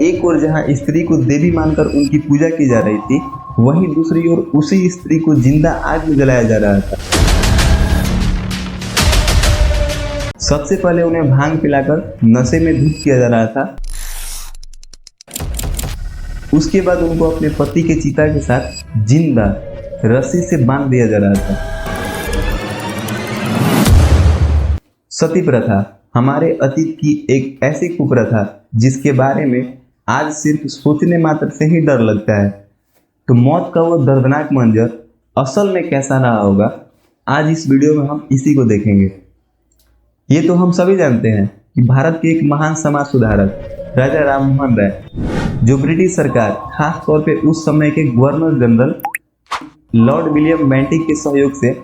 एक ओर जहां स्त्री को देवी मानकर उनकी पूजा की जा रही थी, वहीं दूसरी ओर उसी स्त्री को जिंदा आग में जलाया जा रहा था। सबसे पहले उन्हें भांग पिलाकर नशे में धुत किया जा रहा था। उसके बाद उनको अपने पति के चिता के साथ जिंदा रस्सी से बांध दिया जा रहा था। सती प्रथा हमारे अतीत की एक ऐसी कुप्रथा जिसके बारे में आज सिर्फ सोचने मात्र से ही डर लगता है। तो मौत का वो दर्दनाक मंजर असल में कैसा रहा होगा, आज इस वीडियो में हम इसी को देखेंगे। ये तो हम सभी जानते हैं कि भारत के एक महान समाज सुधारक राजा राममोहन राय, जो ब्रिटिश सरकार खास तौर पे उस समय के governor general Lord William Bentinck के सहयोग से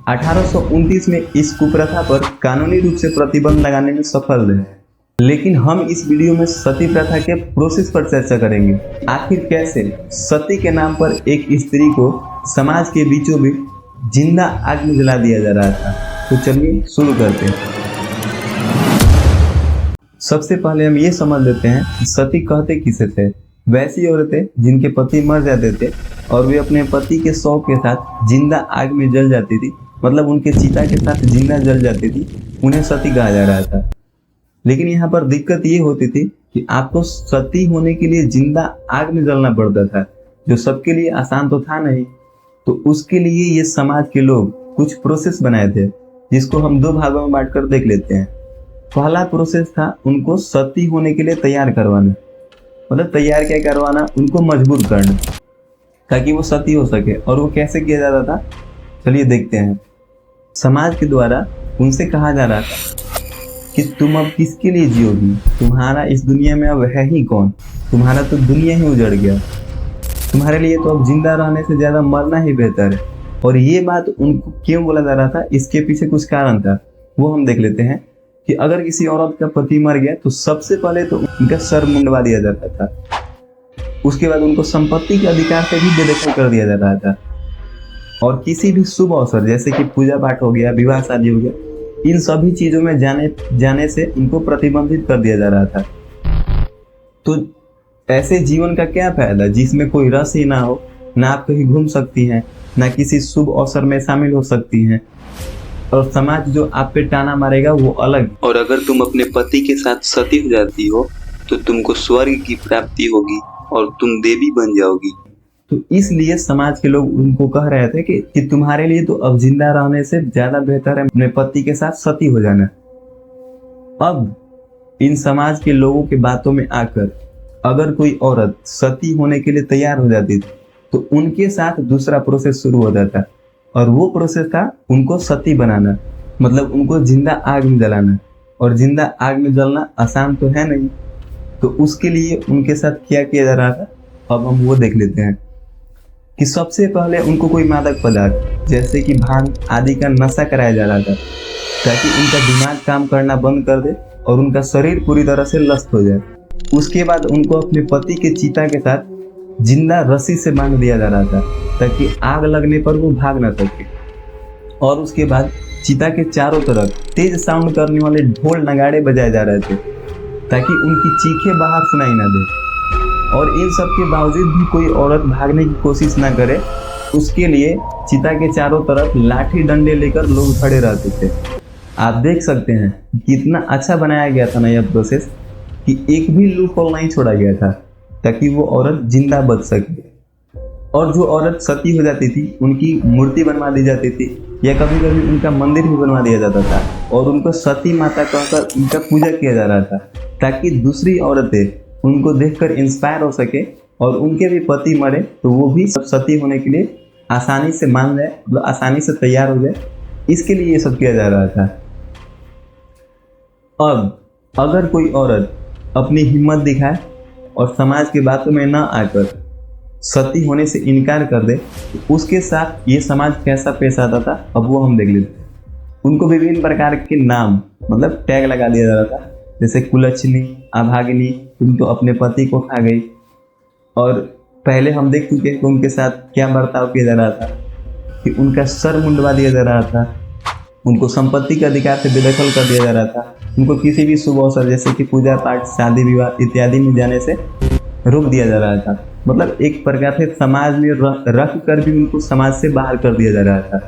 1829 में इस कुप्रथा पर कानूनी रूप से प्रतिबंध लगाने में सफल रहे। लेकिन हम इस वीडियो में सती प्रथा के प्रोसेस पर चर्चा करेंगे। आखिर कैसे सती के नाम पर एक स्त्री को समाज के बीचों बीच जिंदा आग में जला दिया जा रहा था। तो चलिए शुरू करते हैं। सबसे पहले हम ये समझ लेते हैं कि सती कहते किसे थे। वैसी औरतें जिनके पति मर जाते थे और वे अपने पति के शव के साथ जिंदा आग में जल जाती थी, मतलब उनके चिता के साथ जिंदा जल जाती थी, उन्हें सती कहा जा रहा था। लेकिन यहाँ पर दिक्कत ये होती थी कि आपको सती होने के लिए जिंदा आग में जलना पड़ता था, जो सबके लिए आसान तो था नहीं। तो उसके लिए ये समाज के लोग कुछ प्रोसेस बनाए थे, जिसको हम दो भागों में बांट कर देख लेते हैं। पहला प्रोसेस था उनको सती होने के लिए तैयार करवाना, मतलब तैयार क्या करवाना, उनको मजबूर करना ताकि वो सती हो सके। और वो कैसे किया जाता था, चलिए देखते हैं। समाज के द्वारा उनसे कहा जा रहा था कि तुम अब किसके लिए जियोगी, तुम्हारा इस दुनिया में अब है ही कौन, तुम्हारा तो दुनिया ही उजड़ गया, तुम्हारे लिए तो अब जिंदा रहने से ज्यादा मरना ही बेहतर है। और ये बात उनको क्यों बोला जा रहा था, इसके पीछे कुछ कारण था, वो हम देख लेते हैं। कि अगर किसी औरत का पति मर गया तो सबसे पहले तो उनका सर मुंडवा दिया जाता था। उसके बाद उनको संपत्ति के अधिकार से भी बेदखल कर दिया जा रहा था। और किसी भी शुभ अवसर जैसे कि पूजा पाठ हो गया, विवाह शादी हो गया, इन सभी चीजों में जाने से उनको प्रतिबंधित कर दिया जा रहा था। तो ऐसे जीवन का क्या फायदा जिसमें कोई रस ही ना हो, ना आप कहीं घूम सकती हैं, ना किसी शुभ अवसर में शामिल हो सकती हैं, और समाज जो आप पे टाना मारेगा वो अलग। और अगर तुम अपने पति के साथ सती हो जाती हो तो तुमको स्वर्ग की प्राप्ति होगी और तुम देवी बन जाओगी। तो इसलिए समाज के लोग उनको कह रहे थे कि तुम्हारे लिए तो अब जिंदा रहने से ज्यादा बेहतर है अपने पति के साथ सती हो जाना। अब इन समाज के लोगों के बातों में आकर अगर कोई औरत सती होने के लिए तैयार हो जाती थी तो उनके साथ दूसरा प्रोसेस शुरू हो जाता, और वो प्रोसेस था उनको सती बनाना, मतलब उनको जिंदा आग में जलाना। और जिंदा आग में जलना आसान तो है नहीं, तो उसके लिए उनके साथ क्या किया जा रहा था, अब हम वो देख लेते हैं। कि सबसे पहले उनको कोई मादक पदार्थ जैसे कि भांग आदि का नशा कराया जा रहा था, ताकि उनका दिमाग काम करना बंद कर दे और उनका शरीर पूरी तरह से लस्त हो जाए। उसके बाद उनको अपने पति के चिता के साथ जिंदा रस्सी से बांध दिया जा रहा था, ताकि आग लगने पर वो भाग न सके। और उसके बाद चिता के चारों तरफ तेज साउंड करने वाले ढोल नगाड़े बजाए जा रहे थे, ताकि उनकी चीखें बाहर सुनाई ना दे। और इन सब के बावजूद भी कोई औरत भागने की कोशिश ना करे, उसके लिए चिता के चारों तरफ लाठी डंडे लेकर लोग खड़े रहते थे। आप देख सकते हैं कितना अच्छा बनाया गया था ना यह प्रोसेस, कि एक भी लूप होल नहीं छोड़ा गया था ताकि वो औरत जिंदा बच सके। और जो औरत सती हो जाती थी उनकी मूर्ति बनवा दी जाती थी, या कभी कभी उनका मंदिर भी बनवा दिया जाता था, और उनको सती माता कहकर उनका पूजा किया जा रहा था, ताकि दूसरी औरतें उनको देखकर इंस्पायर हो सके और उनके भी पति मरे तो वो भी सब सती होने के लिए आसानी से मान जाए, मतलब आसानी से तैयार हो जाए। इसके लिए ये सब किया जा रहा था। अब अगर कोई औरत अपनी हिम्मत दिखाए और समाज की बातों में ना आकर सती होने से इनकार कर दे, तो उसके साथ ये समाज कैसा पेश आता था, अब वो हम देख लेते हैं। उनको विभिन्न प्रकार के नाम, मतलब टैग लगा दिया जा रहा था, जैसे कुलच्छनी, अभागिनी, तुम तो अपने पति को खा गई। और पहले हम देख चुके हैं कि उनके साथ क्या बर्ताव किया जा रहा था, कि उनका सर मुंडवा दिया जा रहा था, उनको संपत्ति के अधिकार से बेदखल कर दिया जा रहा था, उनको किसी भी शुभ अवसर जैसे कि पूजा पाठ, शादी विवाह इत्यादि में जाने से रोक दिया जा रहा था। मतलब एक प्रकार से समाज में रख कर भी उनको समाज से बाहर कर दिया जा रहा था।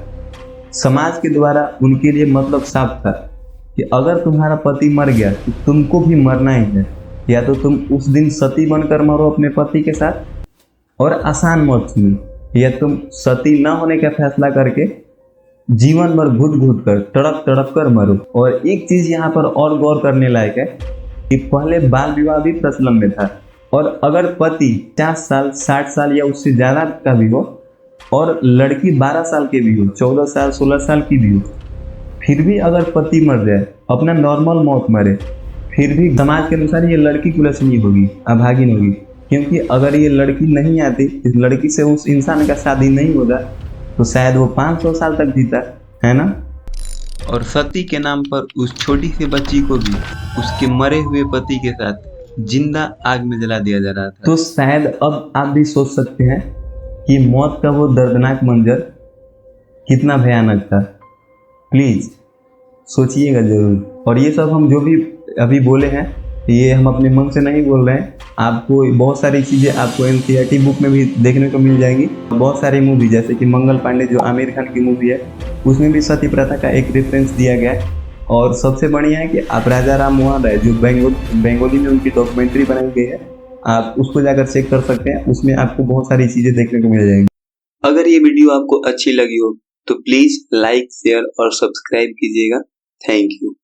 समाज के द्वारा उनके लिए मतलब साफ था कि अगर तुम्हारा पति मर गया तो तुमको भी मरना ही है, या तो तुम उस दिन सती बनकर मरो अपने पति के साथ और आसान मौत चुनो, या तुम सती न होने का फैसला करके जीवन भर घुट घुट कर तड़प तड़प कर मरो। और एक चीज यहाँ पर और गौर करने लायक है कि पहले बाल विवाह भी प्रचलन में था, और अगर पति 50 साल 60 साल या उससे ज्यादा का भी हो और लड़की 12 साल की भी हो, 14 साल 16 साल की भी हो, फिर भी अगर पति मर जाए, अपना नॉर्मल मौत मरे, फिर भी समाज के अनुसार ये लड़की कुलक्षणी होगी, अभागिन होगी। क्योंकि अगर ये लड़की नहीं आती, इस लड़की से उस इंसान का शादी नहीं होगा, तो शायद वो 500 साल तक जीता, है ना। और सती के नाम पर उस छोटी सी बच्ची को भी उसके मरे हुए पति के साथ जिंदा आग में जला दिया जा रहा था। तो शायद अब आप भी सोच सकते हैं कि मौत का वो दर्दनाक मंजर कितना भयानक था। प्लीज सोचिएगा जरूर। और ये सब हम जो भी अभी बोले हैं, ये हम अपने मन से नहीं बोल रहे हैं। आपको बहुत सारी चीज़ें आपको एनसीईआरटी बुक में भी देखने को मिल जाएंगी। बहुत सारी मूवी, जैसे कि मंगल पांडे जो आमिर खान की मूवी है, उसमें भी सती प्रथा का एक रेफरेंस दिया गया है। और सबसे बढ़िया है कि आप राजा राम मोहन राय जो बंगाली में उनकी डॉक्यूमेंट्री बनाई गई है, आप उसको जाकर चेक कर सकते हैं। उसमें आपको बहुत सारी चीज़ें देखने को मिल जाएंगी। अगर ये वीडियो आपको अच्छी लगी हो तो प्लीज़ लाइक, शेयर और सब्सक्राइब कीजिएगा। Thank you.